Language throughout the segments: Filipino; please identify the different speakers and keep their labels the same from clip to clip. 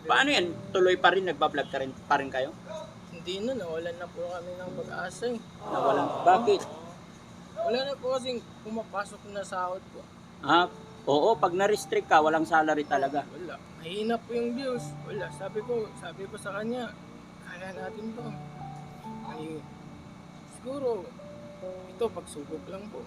Speaker 1: Paano yan? Tuloy pa rin, nagbablog ka rin, pa rin kayo?
Speaker 2: Hindi na, nawalan na po kami ng pag-asa eh.
Speaker 1: Nawalan. Bakit?
Speaker 2: Wala na po kasing pumapasok na sahod po.
Speaker 1: Oo, pag na-restrict ka, walang salary talaga.
Speaker 2: Wala. Mahina po yung views. Wala. Sabi ko sa kanya, kaya natin to. Ay, siguro, ito pagsubok lang po.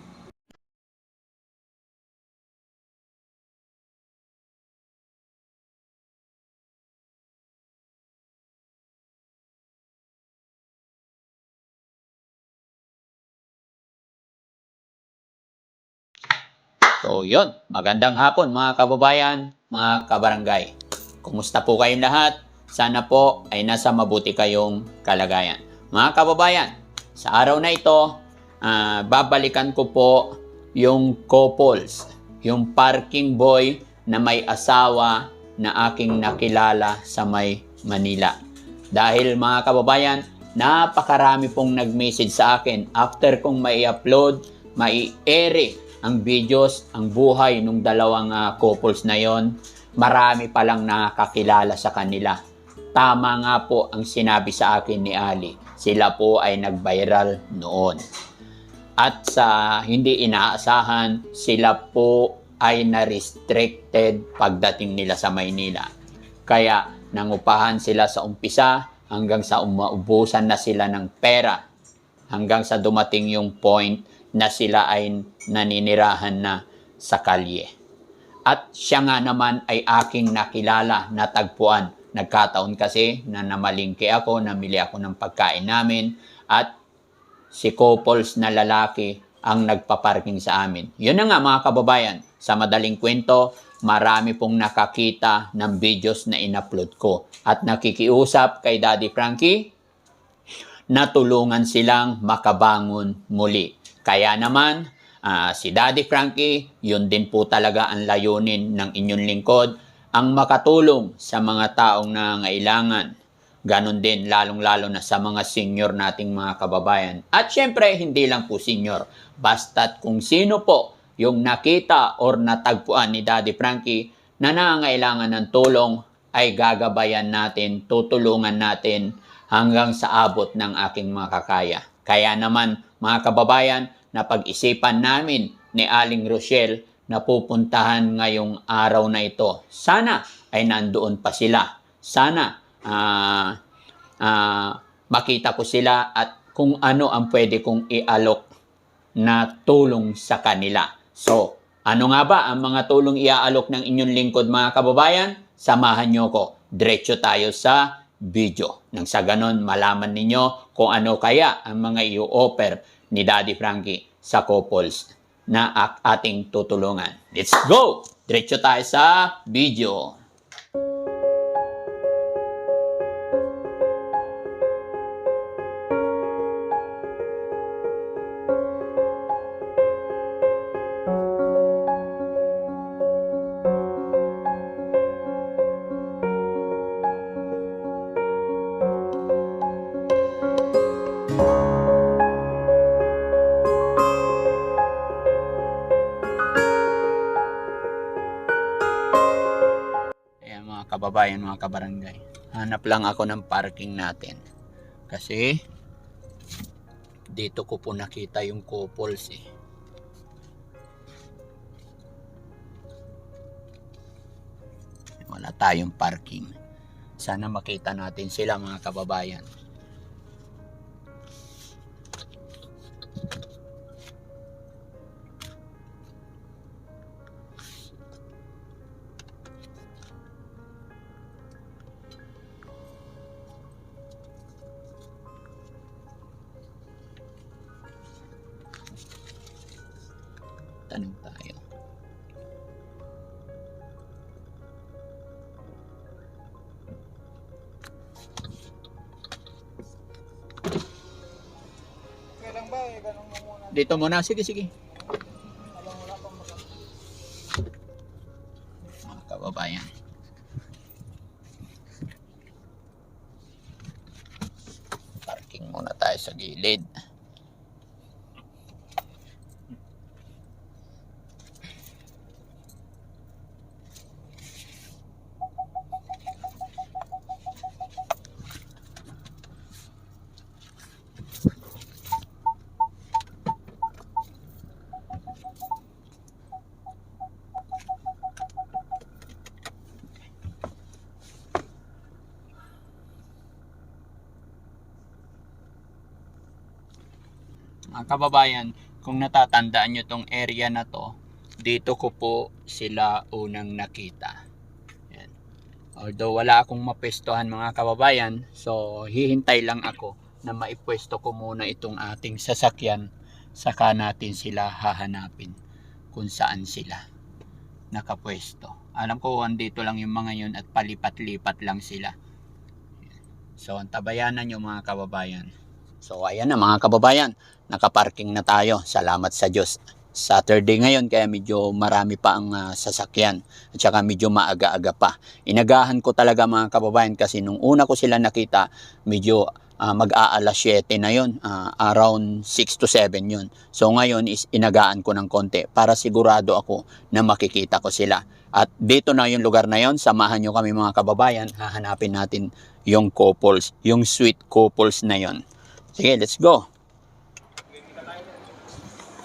Speaker 3: So yun, magandang hapon mga kababayan, mga kabarangay. Kumusta po kayong lahat? Sana po ay nasa mabuti kayong kalagayan. Mga kababayan, sa araw na ito, babalikan ko po yung couples, yung parking boy na may asawa na aking nakilala sa may Manila. Dahil mga kababayan, napakarami pong nag-message sa akin after kong mai-upload, mai-ere ang videos, ang buhay ng dalawang couples na yon, marami palang nakakilala sa kanila. Tama nga po ang sinabi sa akin ni Ali. Sila po ay nag-viral noon. At sa hindi inaasahan, sila po ay na-restricted pagdating nila sa Maynila. Kaya nangupahan sila sa umpisa hanggang sa umaubusan na sila ng pera. Hanggang sa dumating yung point na sila ay naninirahan na sa kalye. At siya nga naman ay aking nakilala, natagpuan. Nagkataon kasi na namalingki ako, namili ako ng pagkain namin at si couples na lalaki ang nagpaparking sa amin. Yun na nga mga kababayan, sa madaling kwento, marami pong nakakita ng videos na in-upload ko. At nakikiusap kay Daddy Frankie na tulungan silang makabangon muli. Kaya naman, si Daddy Frankie, yun din po talaga ang layunin ng inyong lingkod, ang makatulong sa mga taong nangangailangan. Ganon din, lalong-lalo na sa mga senior nating mga kababayan. At syempre, hindi lang po senior. Basta't kung sino po yung nakita or natagpuan ni Daddy Frankie na nangangailangan ng tulong, ay gagabayan natin, tutulungan natin hanggang sa abot ng aking makakaya. Kaya naman, mga kababayan, napag-isipan namin ni Aling Rochelle na pupuntahan ngayong araw na ito. Sana ay nandoon pa sila. Sana makita ko sila at kung ano ang pwede kong ialok na tulong sa kanila. So, ano nga ba ang mga tulong iaalok ng inyong lingkod mga kababayan? Samahan nyo ko. Diretso tayo sa video. Nang sa ganon, malaman ninyo kung ano kaya ang mga i-offer ni Daddy Frankie sa couples na ating tutulungan. Let's go! Diretso tayo sa video. Mga kababayan, mga kabarangay, hanap lang ako ng parking natin kasi dito ko po nakita yung couples wala tayong parking. Sana makita natin sila mga kababayan. Tanong tayo.
Speaker 2: Kailan ba eh, ganun mo muna.
Speaker 3: Dito muna, sige.
Speaker 2: Alam mo na pang
Speaker 3: Mga kababayan. Parking muna tayo sa gilid. Mga kababayan, kung natatandaan nyo tong area na to, dito ko po sila unang nakita. Yan. Although wala akong mapwestohan mga kababayan, so hihintay lang ako na maipwesto ko muna itong ating sasakyan, saka natin sila hahanapin kung saan sila nakapwesto. Alam ko andito lang yung mga yun at palipat-lipat lang sila. So antabayanan nyo mga kababayan. So ayan na mga kababayan, nakaparking na tayo. Salamat sa Diyos. Saturday ngayon kaya medyo marami pa ang sasakyan at saka medyo maaga-aga pa. Inagahan ko talaga mga kababayan kasi nung una ko sila nakita medyo mag-aalas 7 na yun, around 6 to 7 yun. So ngayon is inagaan ko ng konti para sigurado ako na makikita ko sila. At dito na yung lugar na yun, samahan nyo kami mga kababayan, hahanapin natin yung couples, yung sweet couples na yun. Sige, let's go.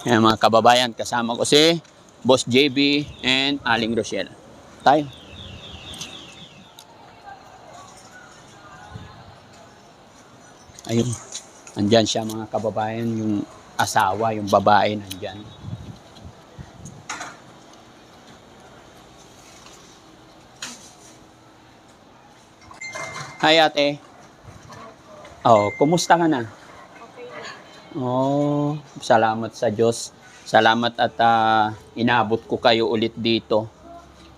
Speaker 3: Yan mga kababayan, kasama ko si Boss JB and Aling Rochelle. Tayo. Ayun, andyan siya mga kababayan, yung asawa, yung babae nandyan. Hi ate. Oh, kumusta ka na? Oh, salamat sa Diyos. Salamat at inabot ko kayo ulit dito.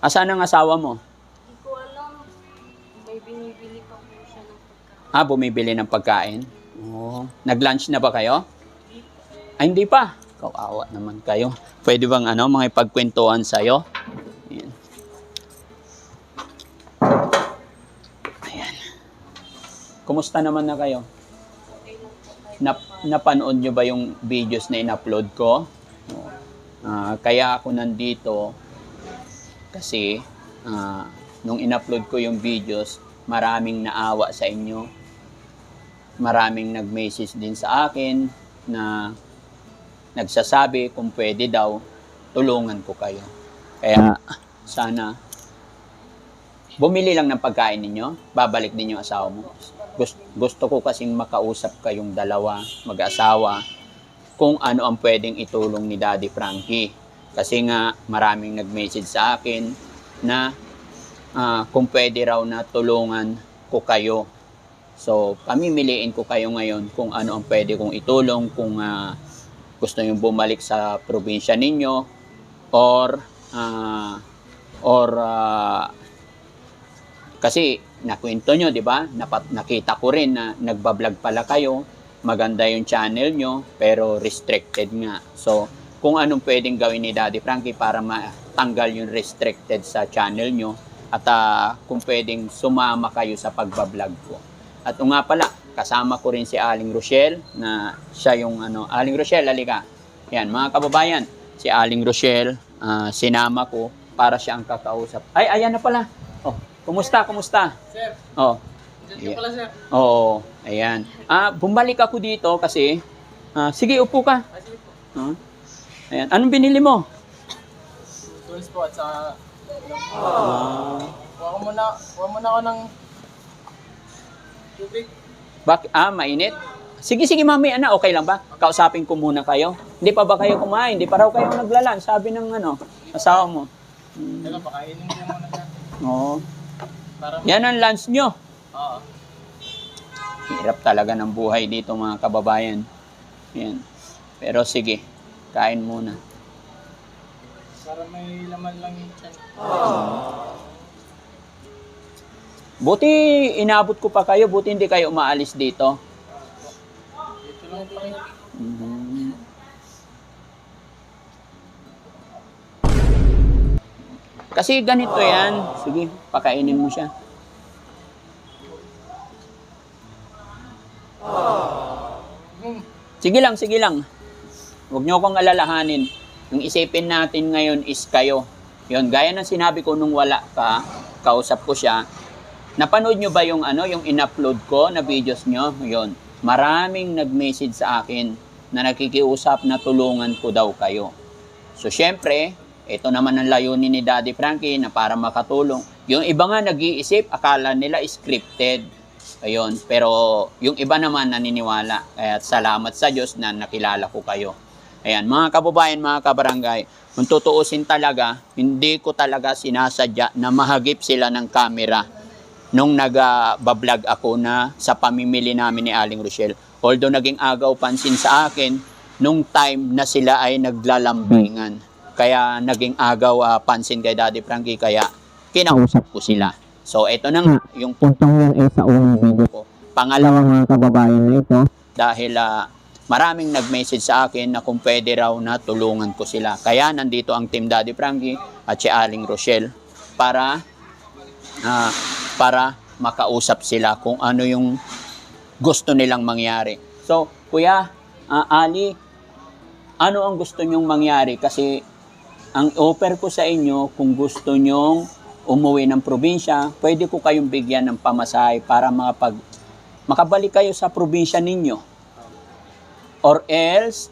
Speaker 3: Asan ang asawa mo?
Speaker 4: Hindi ko alam. May binibili pa po siya ng pagkain.
Speaker 3: Bumibili ng pagkain? Oh, nag-lunch na ba kayo? Ay, hindi pa. Kawawa naman kayo. Pwede bang mga ipagkwentuhan sa'yo? Ayan. Ayan. Kumusta naman na kayo? Napanood nyo ba yung videos na in-upload ko? Kaya ako nandito kasi nung in-upload ko yung videos, maraming naawa sa inyo. Maraming nag-message din sa akin na nagsasabi kung pwede daw, tulungan ko kayo. Kaya sana bumili lang ng pagkain ninyo, babalik din yung asawa mo. Gusto ko kasing makausap kayong dalawa, mag-asawa, kung ano ang pwedeng itulong ni Daddy Frankie. Kasi nga maraming nag-message sa akin na kung pwede raw na tulungan ko kayo. So, pamimiliin ko kayo ngayon kung ano ang pwede kong itulong, kung gusto nyo bumalik sa probinsya ninyo or kasi nakwento nyo, di ba? Nakita ko rin na nagbablog pala kayo. Maganda yung channel nyo, pero restricted nga. So, kung anong pwedeng gawin ni Daddy Frankie para matanggal yung restricted sa channel nyo at kung pwedeng sumama kayo sa pagbablog ko. At nga pala, kasama ko rin si Aling Rochelle na siya yung Aling Rochelle, halika. Yan, mga kababayan, si Aling Rochelle, sinama ko para siya ang kakausap. Ay, ayan na pala. Oh, kumusta?
Speaker 2: Sir,
Speaker 3: Oh.
Speaker 2: dyan pala sir.
Speaker 3: Oo, ayan. Bumalik ako dito kasi, sige, upo ka.
Speaker 2: Sige po.
Speaker 3: Ayan. Anong binili mo?
Speaker 2: Tools po at saka... Kuha muna ako ng tubig.
Speaker 3: Mainit? Sige, mami, okay lang ba? Kausapin ko muna kayo. Hindi pa ba kayo kumain? Hindi pa raw kayo naglalan, sabi ng asawa mo.
Speaker 2: Teka, pakainin ko muna siya.
Speaker 3: Oo.
Speaker 2: Para...
Speaker 3: Yan ang lunch nyo.
Speaker 2: Oo.
Speaker 3: Hirap talaga ng buhay dito mga kababayan. Yan. Pero sige, kain muna.
Speaker 2: Para may laman lang yung chan.
Speaker 3: Buti inabot ko pa kayo, buti hindi kayo umaalis dito.
Speaker 2: Dito lang po kayo.
Speaker 3: Mhm. Kasi ganito yan. Sige, pakainin mo siya. Sige lang. Huwag niyo akong alalahanin. Yung isipin natin ngayon is kayo. Yun, gaya ng sinabi ko nung wala ka, kausap ko siya. Napanood nyo ba yung yung in-upload ko na videos nyo? Yun. Maraming nag-message sa akin na nakikiusap na tulungan ko daw kayo. So, syempre, ito naman ang layunin ni Daddy Frankie na para makatulong. Yung iba nga nag-iisip, akala nila scripted. Ayun, pero yung iba naman naniniwala. Kaya salamat sa Diyos na nakilala ko kayo. Ayan, mga kababayan, mga kabarangay, kung tutuusin talaga, hindi ko talaga sinasadya na mahagip sila ng camera nung nag-vlog ako na sa pamimili namin ni Aling Rochelle. Although naging agaw pansin sa akin nung time na sila ay naglalambingan. Kaya naging agaw pansin kay Daddy Frankie, kaya kinausap ko sila. So ito na nga, yung puntong yun ay sa unang video ko. Pangalawa mga kababayan na ito, dahil maraming nag-message sa akin na kung pwede raw na tulungan ko sila. Kaya nandito ang Team Daddy Frankie at si Aling Rochelle para makausap sila kung ano yung gusto nilang mangyari. So, Kuya, Ali, ano ang gusto nyong mangyari? Kasi ang offer ko sa inyo, kung gusto nyong umuwi ng probinsya, pwede ko kayong bigyan ng pamasahe para makabalik kayo sa probinsya ninyo. Or else,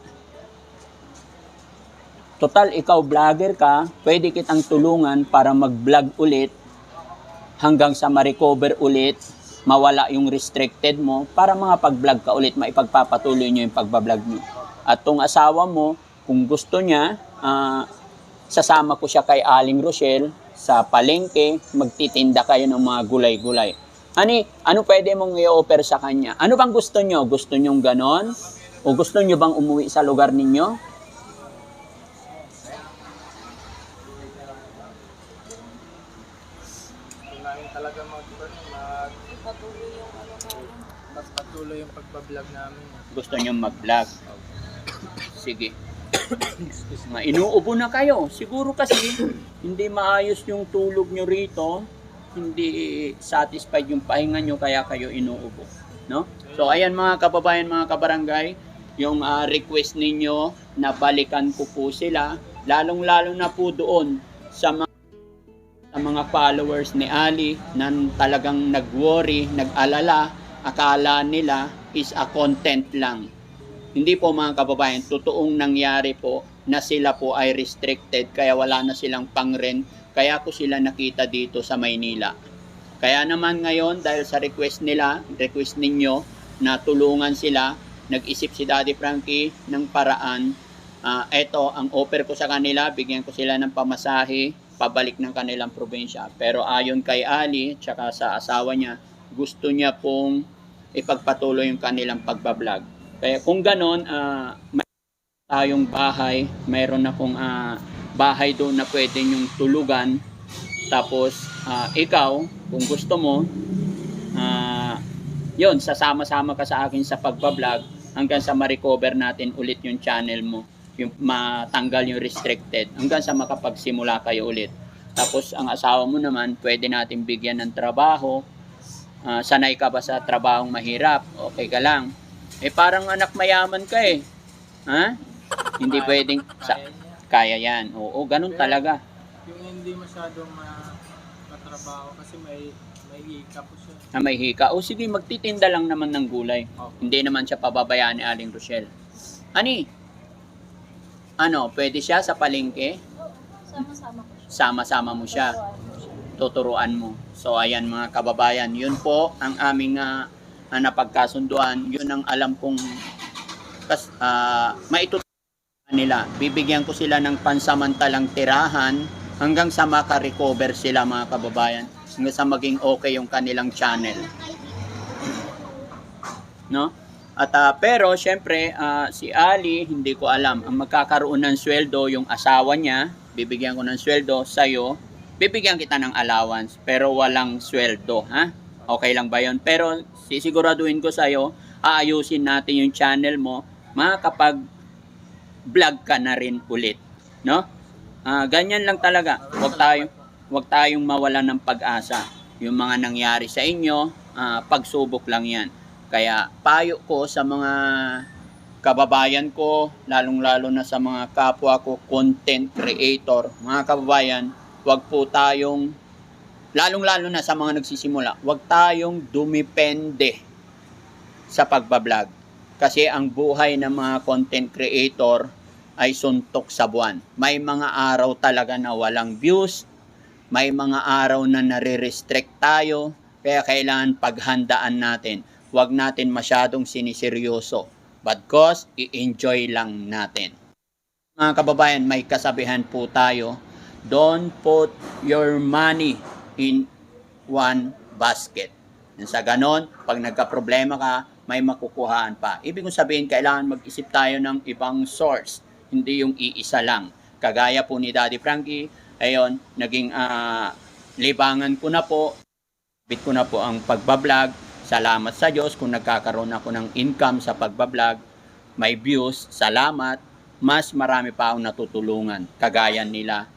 Speaker 3: total ikaw vlogger ka, pwede kitang tulungan para mag-vlog ulit hanggang sa ma-recover ulit, mawala yung restricted mo, para mga pag-vlog ka ulit, maipagpapatuloy nyo yung pagbablog nyo. At tong asawa mo, kung gusto niya, sasama ko siya kay Aling Rochelle sa palengke, magtitinda kayo ng mga gulay-gulay. Ano pwede mong i-offer sa kanya? Ano bang gusto nyo? Gusto nyong ganon? O gusto nyo bang umuwi sa lugar ninyo?
Speaker 2: Kailangan talaga magpatuloy yung pagbablog namin.
Speaker 3: Gusto nyo mag-vlog? Sige. Inuubo na kayo. Siguro kasi hindi maayos yung tulog nyo rito. Hindi satisfied yung pahinga nyo, kaya kayo inuubo. No? So ayan mga kababayan, mga kabarangay, yung request ninyo na balikan ko po sila, lalong-lalo na po doon sa mga followers ni Ali na talagang nag-worry, nag-alala, akala nila is a content lang. Hindi po mga kababayan, totoong nangyari po na sila po ay restricted, kaya wala na silang pang-rent, kaya ko sila nakita dito sa Maynila. Kaya naman ngayon, dahil sa request ninyo na tulungan sila, nag-isip si Daddy Frankie ng paraan. Ito, ang offer ko sa kanila, bigyan ko sila ng pamasahe, pabalik ng kanilang probinsya. Pero ayon kay Ali, tsaka sa asawa niya, gusto niya pong ipagpatuloy yung kanilang pagbablog. Kaya kung ganon, may tayong bahay, mayroon akong bahay doon na pwede nyong tulugan. Tapos, ikaw, kung gusto mo, yun, sasama-sama ka sa akin sa pagbablog hanggang sa ma-recover natin ulit yung channel mo, yung matanggal yung restricted, hanggang sa makapagsimula kayo ulit. Tapos, ang asawa mo naman, pwede natin bigyan ng trabaho. Sanay ka ba sa trabahong mahirap? Okay ka lang. Parang anak mayaman ka eh. Ha? Hindi pwedeng... Kaya yan. Oo, ganun talaga.
Speaker 2: Yung hindi masyadong matrabaho kasi may hika po siya.
Speaker 3: May hika. O sige, magtitinda lang naman ng gulay.
Speaker 2: Okay.
Speaker 3: Hindi naman siya pababayaan ni Aling Rochelle. Pwede siya sa palengke?
Speaker 4: Sama-sama ko siya.
Speaker 3: Sama-sama mo siya. Tuturuan mo. So, ayan mga kababayan. Yun po ang aming napagkasunduan. Yun ang alam kong maitutulungan nila. Bibigyan ko sila ng pansamantalang tirahan hanggang sa maka-recover sila mga kababayan. Hanggang sa maging okay yung kanilang channel. No? At pero syempre si Ali, hindi ko alam. Ang magkakaroon ng sweldo yung asawa niya, bibigyan ko ng sweldo sa'yo. Bibigyan kita ng allowance pero walang sweldo, ha? Okay lang ba 'yon? Pero sisiguraduhin ko sa'yo, aayusin natin yung channel mo, makakapag-vlog ka na rin ulit, no? Ganyan lang talaga. Huwag tayong mawala ng pag-asa. Yung mga nangyari sa inyo, pagsubok lang 'yan. Kaya payo ko sa mga kababayan ko, lalong-lalo na sa mga kapwa ko content creator, mga kababayan, huwag po tayong, lalong-lalo na sa mga nagsisimula, huwag tayong dumepende sa pagbablog. Kasi ang buhay ng mga content creator ay suntok sa buwan. May mga araw talaga na walang views, may mga araw na nare-restrict tayo. Kaya kailangan paghandaan natin. Huwag natin masyadong siniseryoso. Bagkus, i-enjoy lang natin. Mga kababayan, may kasabihan po tayo, don't put your money in one basket. Sa ganon, pag nagka-problema ka, may makukuhaan pa. Ibig sabihin, kailangan mag-isip tayo ng ibang source, hindi yung iisa lang. Kagaya po ni Daddy Frankie, ayun, naging libangan ko na po, bit ko na po ang pagbablog. Salamat sa Diyos kung nagkakaroon ako ng income sa pagbablog. May views, salamat. Mas marami pa akong natutulungan. Kagaya nila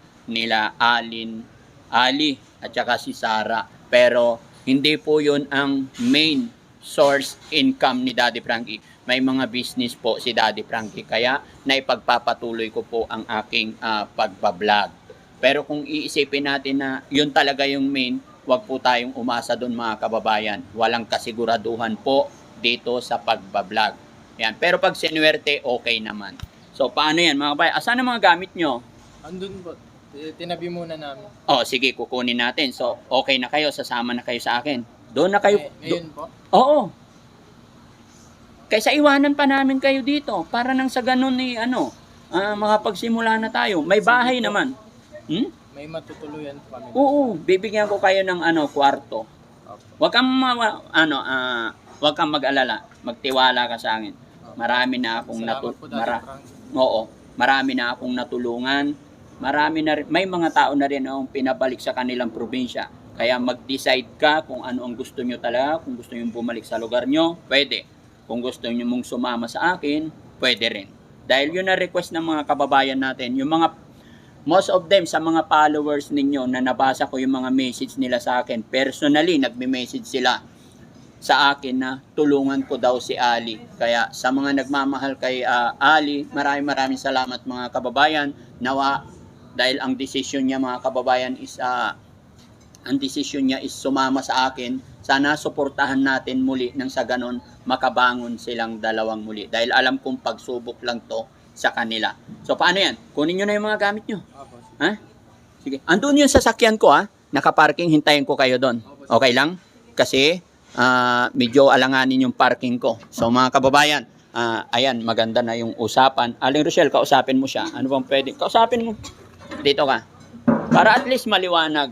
Speaker 3: Ali, at saka si Sarah. Pero hindi po yun ang main source income ni Daddy Frankie. May mga business po si Daddy Frankie. Kaya naipagpapatuloy ko po ang aking pagbablog. Pero kung iisipin natin na yun talaga yung main, huwag po tayong umasa doon mga kababayan. Walang kasiguraduhan po dito sa pagbablog. Yan. Pero pag sinuwerte, okay naman. So, paano yan mga kababayan? Asan ang mga gamit nyo?
Speaker 2: Andun po. Tinabi muna namin.
Speaker 3: Oh, sige, kukunin natin. So, okay na kayo, sasama na kayo sa akin. Doon na kayo.
Speaker 2: Ngayon po?
Speaker 3: Oo. Kaysa iwanan pa namin kayo dito. Para nang sa ganun ni makapagsimula na tayo. May bahay naman.
Speaker 2: May matutuluyan po kami.
Speaker 3: Oo, bibigyan ko kayo ng
Speaker 2: Opo.
Speaker 3: kwarto. Huwag kang huwag kang mag-alala. Magtiwala ka sa akin. Marami na akong
Speaker 2: Salamat po, Daddy Frankie.
Speaker 3: Oo, marami na akong natulungan. Marami na rin, may mga tao na rin akong pinabalik sa kanilang probinsya. Kaya mag-decide ka kung ano ang gusto nyo talaga. Kung gusto nyo bumalik sa lugar nyo, pwede. Kung gusto nyo mong sumama sa akin, pwede rin. Dahil yun na request ng mga kababayan natin. Yung mga, most of them, sa mga followers ninyo na nabasa ko yung mga message nila sa akin. Personally, nagme-message sila sa akin na tulungan ko daw si Ali. Kaya sa mga nagmamahal kay Ali, maraming salamat mga kababayan. Nawa, dahil ang desisyon niya mga kababayan is sumama sa akin. Sana suportahan natin muli nang sa ganon makabangon silang dalawang muli. Dahil alam kong pagsubok lang to sa kanila. So paano yan? Kunin nyo na yung mga gamit nyo.
Speaker 2: Opo.
Speaker 3: Ha? Sige. Andun yung sasakyan ko nakaparking, hintayin ko kayo doon. Okay lang? Kasi medyo alanganin yung parking ko. So mga kababayan, ayan, maganda na yung usapan. Aling Rochelle, kausapin mo siya. Ano bang pwede? Kausapin mo. Dito ka. Para at least maliwanag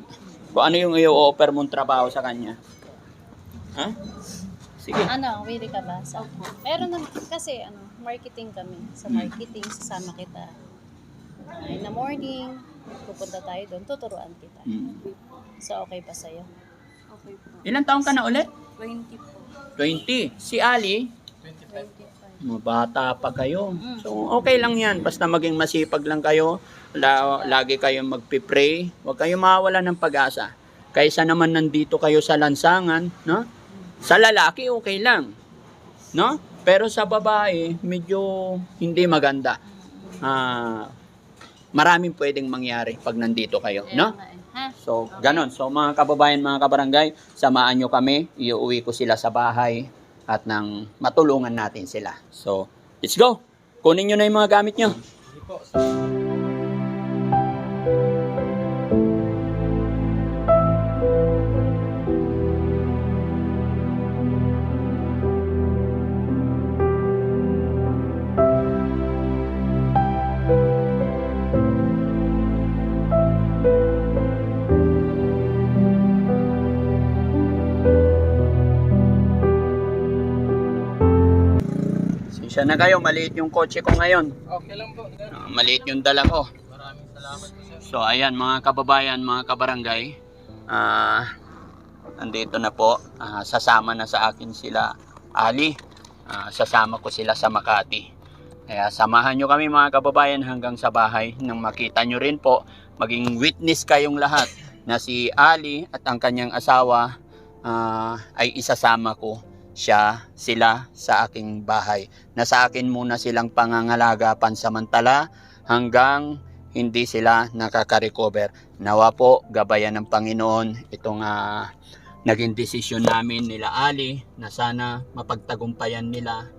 Speaker 3: kung ano yung i-offer mong trabaho sa kanya. Ha? Sige.
Speaker 5: Willy ka ba? Meron naman kasi marketing kami. Sa marketing, sasama kita. In the morning, pupunta tayo doon, tuturuan kita. So, okay pa sa'yo?
Speaker 4: Okay po.
Speaker 3: Ilang taong ka na ulit?
Speaker 4: 20 po.
Speaker 3: 20. Si Ali,
Speaker 2: 25.
Speaker 3: bata pa kayo. So, okay lang yan. Basta maging masipag lang kayo. Lagi kayong magpipray. Huwag kayong mawala ng pag-asa. Kaysa naman nandito kayo sa lansangan, no? Sa lalaki, okay lang. No? Pero sa babae, medyo hindi maganda. Maraming pwedeng mangyari pag nandito kayo, no? So, ganon. So, mga kababayan, mga kabarangay, samahan nyo kami. Iuwi ko sila sa bahay at nang matulungan natin sila. So, let's go. Kunin nyo na yung mga gamit nyo.
Speaker 2: Hindi po.
Speaker 3: Siya na kayo, maliit yung kotse ko ngayon.
Speaker 2: Okay lang po.
Speaker 3: Maliit yung dala ko.
Speaker 2: Maraming salamat po, sir.
Speaker 3: So ayan mga kababayan, mga kabarangay, nandito na po, sasama na sa akin sila Ali, sasama ko sila sa Makati. Kaya samahan nyo kami mga kababayan hanggang sa bahay nang makita nyo rin po, maging witness kayong lahat na si Ali at ang kanyang asawa ay isasama ko sila sa aking bahay. Nasa akin muna silang pangangalaga pansamantala hanggang hindi sila nakaka-recover. Nawa po, gabayan ng Panginoon itong naging desisyon namin nila Ali na sana mapagtagumpayan nila,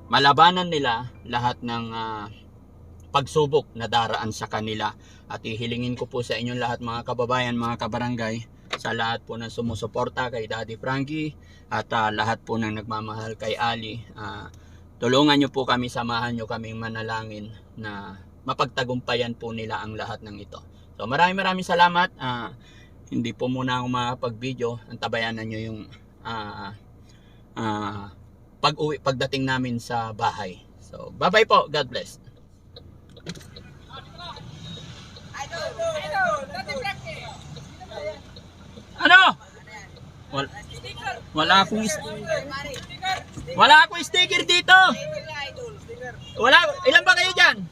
Speaker 3: malabanan nila lahat ng pagsubok na daraan sa kanila. At ihilingin ko po sa inyong lahat mga kababayan, mga kabarangay, sa lahat po ng sumusuporta kay Daddy Frankie at lahat po ng nagmamahal kay Ali. Tulungan nyo po kami, samahan nyo kaming manalangin na mapagtagumpayan po nila ang lahat ng ito. So maraming salamat. Hindi po muna ako makapag-video. Antabayanan nyo yung pagdating namin sa bahay. So bye-bye po. God bless. Ano? Wala akong sticker dito. Ilan ba kayo dyan?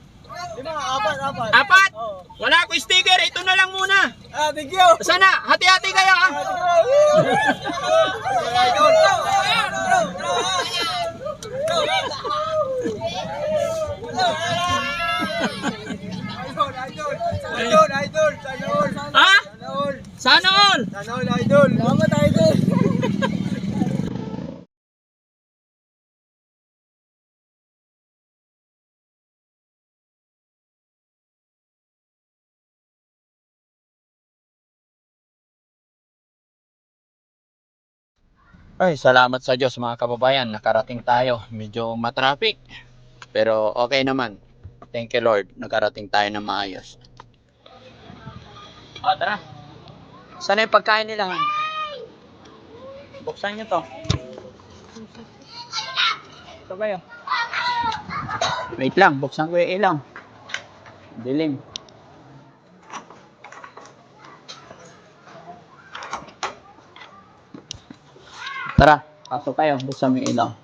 Speaker 3: Apat? Wala akong sticker. Ito na lang muna.
Speaker 2: Thank you!
Speaker 3: Sana, hati-hati kayo
Speaker 2: Idol!
Speaker 3: Ha? Sana all?
Speaker 2: Idol! Salamat, Idol!
Speaker 3: Ay, salamat sa Diyos mga kababayan. Nakarating tayo. Medyo matraffic. Pero okay naman. Thank you Lord. Nakarating tayo ng maayos. Tara. Saan yung pagkain nila? Buksan nyo to. Ito ba yun? Wait lang. Buksan ko yung ilaw. Dilim. Tara, pasok kayo. Buksan mo yung ilaw.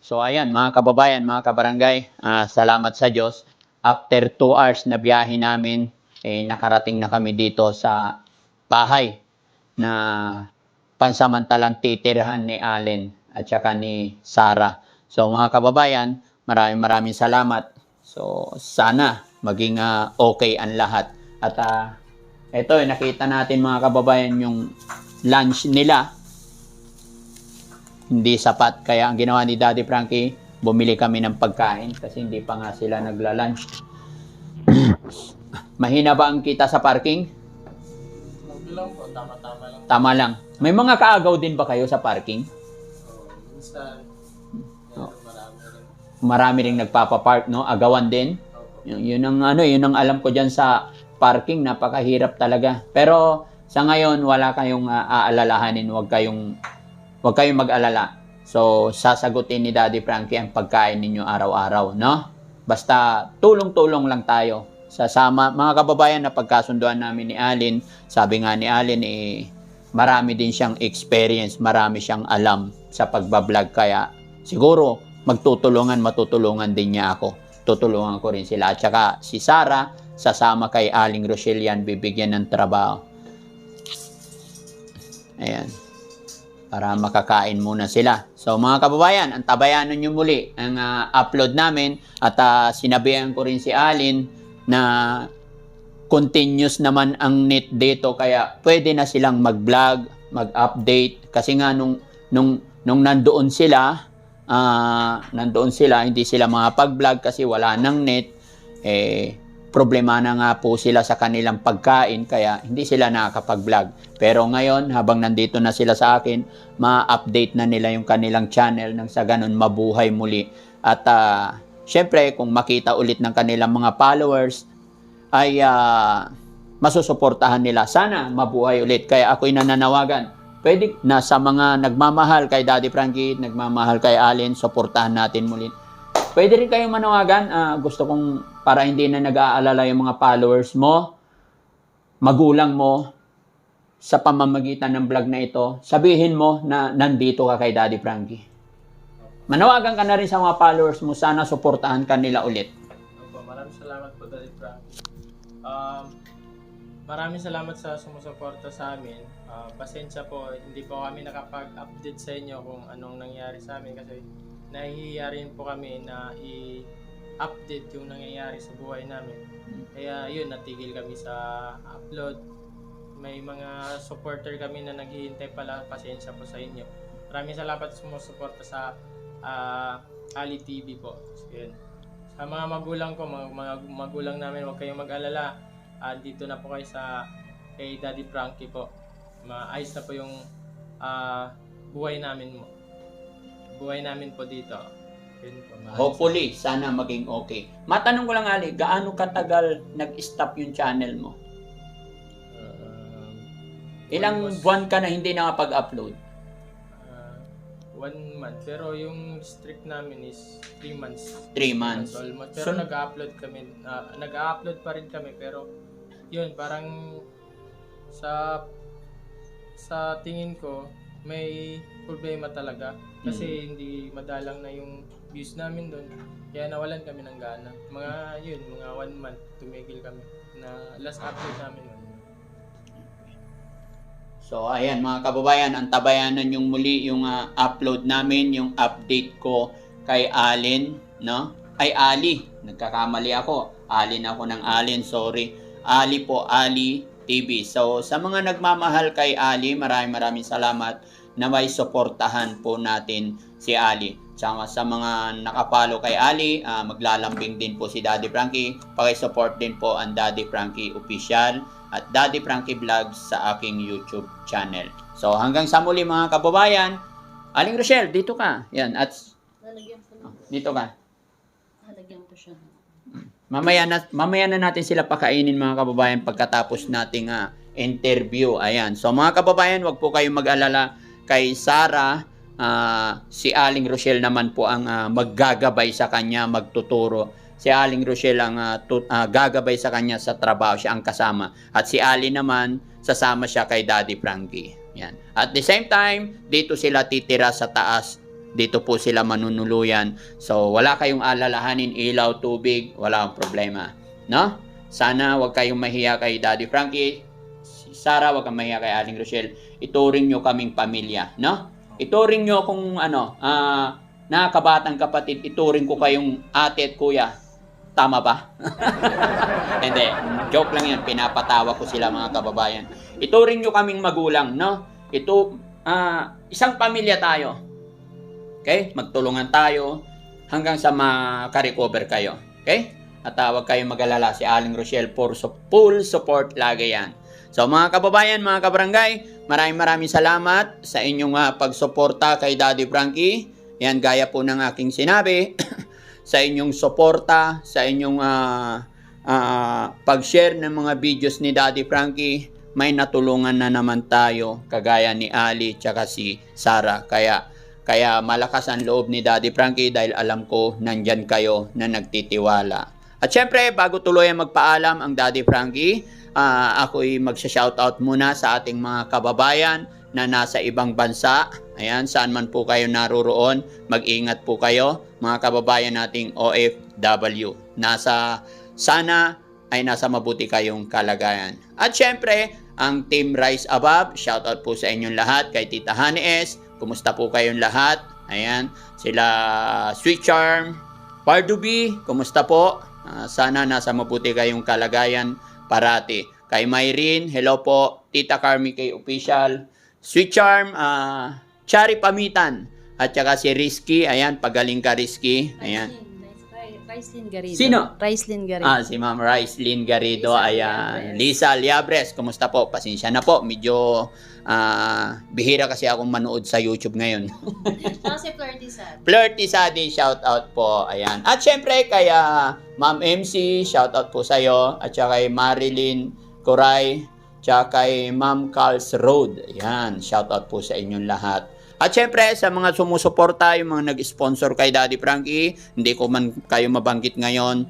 Speaker 3: So ayan, mga kababayan, mga kabarangay, salamat sa Diyos. After 2 hours na biyahe namin, nakarating na kami dito sa bahay na pansamantalang titirhan ni Allen at saka ni Sarah. So mga kababayan, maraming salamat. So sana maging okay ang lahat. At ito, nakita natin mga kababayan yung lunch nila. Hindi sapat. Kaya ang ginawa ni Daddy Frankie, bumili kami ng pagkain kasi hindi pa nga sila nagla-lunch. Mahina ba ang kita sa parking?
Speaker 2: Tama-tama lang.
Speaker 3: Tama lang. May mga kaagaw din ba kayo sa parking?
Speaker 2: Minsan,
Speaker 3: Marami ring nagpapapark, no? Agawan din. Yun ang alam ko diyan sa parking, napakahirap talaga. Pero sa ngayon wala kayong aalalahanin, wag kayong mag-alala. So sasagutin ni Daddy Frankie ang pagkain ninyo araw-araw, no? Basta tulong-tulong lang tayo. Sasama mga kababayan na pagkasunduan namin ni Allen. Sabi nga ni Allen marami din siyang experience, marami siyang alam sa pagbablog, kaya siguro matutulungan din niya ako. Tutulungan ko rin sila. At saka si Sarah, sasama kay Aling Rochelle yan, bibigyan ng trabaho. Ayan. Para makakain muna sila. So mga kababayan, antabayanan nyo muli ang upload namin. At sinabihan ko rin si Allen na continuous naman ang net dito. Kaya pwede na silang mag-vlog, mag-update. Kasi nga nung nandoon sila, hindi sila makapag-vlog kasi wala nang net. Problema na nga po sila sa kanilang pagkain, kaya hindi sila nakakapag-vlog. Pero ngayon, habang nandito na sila sa akin, ma-update na nila yung kanilang channel nang sa ganun mabuhay muli. At syempre, kung makita ulit ng kanilang mga followers, ay masusuportahan nila. Sana mabuhay ulit. Kaya ako'y nananawagan. Pwede na sa mga nagmamahal kay Daddy Frankie, nagmamahal kay Allen, suportahan natin muli. Pwede rin kayong manawagan. Gusto kong para hindi na nag-aalala yung mga followers mo, magulang mo, sa pamamagitan ng vlog na ito, sabihin mo na nandito ka kay Daddy Frankie. Manawagan ka na rin sa mga followers mo. Sana suportahan ka nila ulit.
Speaker 2: Maraming salamat po, Daddy Frankie. Maraming salamat sa sumusuporta sa amin. Pasensya po, hindi po kami nakapag-update sa inyo kung anong nangyari sa amin kasi nahihiya rin po kami na i-update yung nangyayari sa buhay namin. Kaya yun, natigil kami sa upload. May mga supporter kami na naghihintay pala. Pasensya po sa inyo. Maraming salamat sa sumusuporta sa Ali TV po. So, yun. Sa mga magulang ko, mga magulang namin, huwag kayong mag-alala. Dito na po kayo kay Daddy Frankie po. Maayos na po yung buhay namin po dito. Yun po, maayos.
Speaker 3: Hopefully, sana maging okay. Matanong ko lang, Ali, gaano katagal nag-stop yung channel mo? Ilang
Speaker 2: Almost,
Speaker 3: buwan ka na hindi nakapag-upload?
Speaker 2: 1 month. Pero yung strict namin is 3 months.
Speaker 3: 3 months.
Speaker 2: Almost. Pero
Speaker 3: So,
Speaker 2: nag-upload kami. Nag-upload pa rin kami. Pero yun, parang sa tingin ko, may problema talaga. Kasi hindi madalang na yung views namin doon. Kaya nawalan kami ng gana. Mga 1 month tumigil kami. Na last upload namin 1 month.
Speaker 3: So, ayan mga kababayan, antabayanan yung muli yung upload namin, yung update ko kay Alin, no? Ay, Ali. Nagkakamali ako. Alin ako ng Alin, sorry. Ali po, Ali TV. So, sa mga nagmamahal kay Ali, maraming salamat na may suportahan po natin si Ali. Tsaka sa mga nakapalo kay Ali, maglalambing din po si Daddy Frankie. Paki-support din po ang Daddy Frankie Official at Daddy Frankie Vlogs sa aking YouTube channel. So hanggang sa muli mga kababayan, Aling Rochelle, dito ka. Yan, at
Speaker 5: Lalagyan ko na.
Speaker 3: dito ka.
Speaker 5: Lalagyan ko siya.
Speaker 3: Mamaya na natin sila pakainin mga kababayan pagkatapos nating interview. Ayan. So mga kababayan, wag po kayong mag-alala kay Sarah. Si Aling Rochelle naman po ang maggagabay sa kanya, magtuturo. Si Aling Rochelle ang gagabay sa kanya sa trabaho, siya ang kasama. At si Ali naman, sasama siya kay Daddy Frankie. Yan. At the same time, dito sila titira sa taas. Dito po sila manunuluyan. So, wala kayong alalahanin, ilaw, tubig, wala akong problema. No? Sana wag kayong mahiya kay Daddy Frankie. Si Sarah, wag kang mahiya kay Aling Rochelle. Ituring nyo kaming pamilya. No? Ituring nyo kung nakakabatang kapatid, ituring ko kayong ate at kuya. Tama ba? Hindi. Joke lang yan. Pinapatawa ko sila mga kababayan. Ituring nyo kaming magulang, no? Isang pamilya tayo. Okay? Magtulungan tayo hanggang sa makarecover kayo. Okay? At huwag kayong mag-alala si Aling Rochelle for full support lagi yan. So mga kababayan, mga kabarangay, maraming salamat sa inyong pagsuporta kay Daddy Frankie. Yan, gaya po ng aking sinabi. Sa inyong suporta, sa inyong pag-share ng mga videos ni Daddy Frankie, may natulungan na naman tayo kagaya ni Ali tsaka si Sarah. Kaya malakas ang loob ni Daddy Frankie dahil alam ko nandyan kayo na nagtitiwala. At syempre, bago tuluyan magpaalam ang Daddy Frankie, ako'y magsha-shoutout muna sa ating mga kababayan na nasa ibang bansa. Ayan, saan man po kayo naroroon, mag-ingat po kayo, mga kababayan nating OFW. Sana ay nasa mabuti kayong kalagayan. At syempre, ang Team Rise Above, shoutout po sa inyong lahat, kay Tita Honey S, kumusta po kayong lahat? Ayan, sila Sweet Charm, Pardubi, kumusta po? Sana nasa mabuti kayong kalagayan parati. Kay Myrene, hello po. Tita Carmi kay Official, Sweet Charm, Chari Pamitan, at saka si Risky. Ayan, pagaling ka Risky. Ayan.
Speaker 5: Raislyn Garrido.
Speaker 3: Sino?
Speaker 5: Raislyn Garrido.
Speaker 3: Si Ma'am Raislyn Garrido.
Speaker 5: Lisa
Speaker 3: Ayan.
Speaker 5: Liabres.
Speaker 3: Lisa Liabres, kumusta po? Pasensya na po. Medyo bihira kasi akong manood sa YouTube ngayon.
Speaker 5: Tsaka si Flirty Sad.
Speaker 3: Flirty Sadi, shout out po. Ayan. At syempre kaya Ma'am MC, shout out po sa iyo. At saka kay Marilyn Coray, tsaka kay Ma'am Carl's Road. Ayan, shout out po sa inyong lahat. At syempre sa mga sumusuporta, yung mga nag-sponsor kay Daddy Frankie, hindi ko man kayo mabanggit ngayon.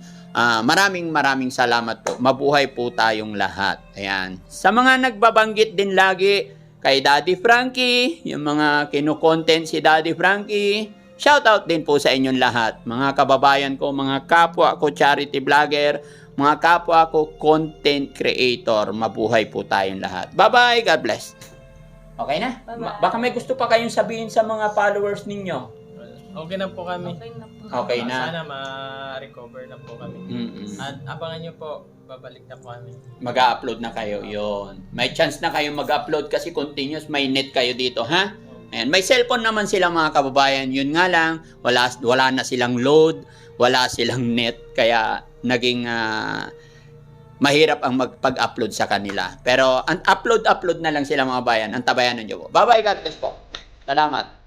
Speaker 3: Maraming salamat po. Mabuhay po tayong lahat. Ayan. Sa mga nagbabanggit din lagi kay Daddy Frankie, yung mga kino-content si Daddy Frankie, shoutout din po sa inyong lahat. Mga kababayan ko, mga kapwa ko charity vlogger, mga kapwa ko content creator, mabuhay po tayong lahat. Bye-bye, God bless. Okay na?
Speaker 5: Bye-bye.
Speaker 3: Baka may gusto pa kayong sabihin sa mga followers ninyo.
Speaker 2: Okay na po kami.
Speaker 5: Okay na po.
Speaker 3: Okay na.
Speaker 2: Sana ma-recover na po kami. At abangan nyo po, babalik na po kami.
Speaker 3: Mag-upload na kayo, yon. May chance na kayo mag-upload kasi continuous, may net kayo dito, ha? Ayan, may cellphone naman sila mga kababayan. Yun nga lang, wala na silang load, wala silang net, kaya naging mahirap ang magpag-upload sa kanila. Pero upload na lang sila mga bayan. Antabayanan nyo po. Bye-bye, God bless po. Salamat.